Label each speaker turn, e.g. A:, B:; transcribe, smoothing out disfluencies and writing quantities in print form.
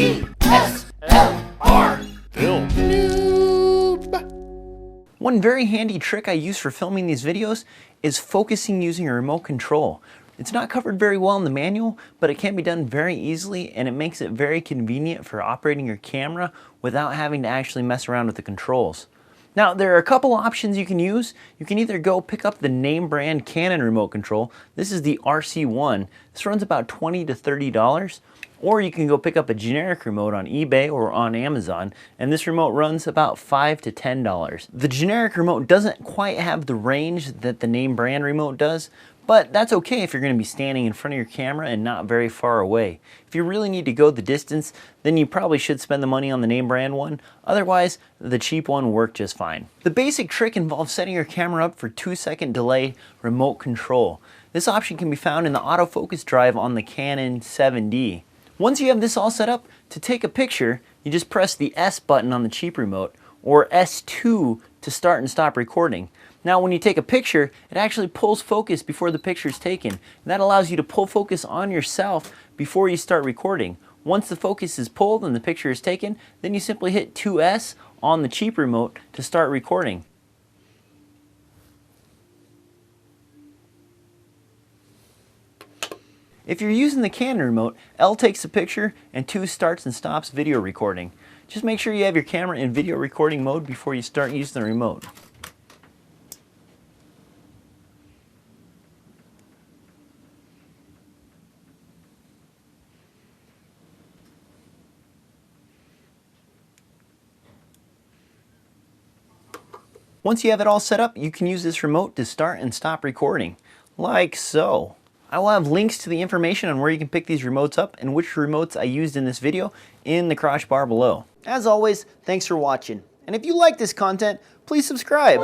A: DSLR FILM NOOB. One very handy trick I use for filming these videos is focusing using a remote control. It's not covered very well in the manual, but it can be done very easily, and it makes it very convenient for operating your camera without having to actually mess around with the controls. Now, there are a couple options you can use. You can either go pick up the name brand Canon remote control. This is the RC-1. This runs about $20 to $30. Or you can go pick up a generic remote on eBay or on Amazon, and this remote runs about $5 to $10. The generic remote doesn't quite have the range that the name brand remote does, but that's okay if you're going to be standing in front of your camera and not very far away. If you really need to go the distance, then you probably should spend the money on the name brand one. Otherwise, the cheap one will work just fine. The basic trick involves setting your camera up for 2-second delay remote control. This option can be found in the autofocus drive on the Canon 7D. Once you have this all set up, to take a picture, you just press the S button on the cheap remote, or S2 to start and stop recording. Now when you take a picture, it actually pulls focus before the picture is taken. That allows you to pull focus on yourself before you start recording. Once the focus is pulled and the picture is taken, then you simply hit 2S on the cheap remote to start recording. If you're using the Canon remote, L takes the picture and 2 starts and stops video recording. Just make sure you have your camera in video recording mode before you start using the remote. Once you have it all set up, you can use this remote to start and stop recording, like so. I will have links to the information on where you can pick these remotes up and which remotes I used in this video in the crotch bar below. As always, thanks for watching. And if you like this content, please subscribe.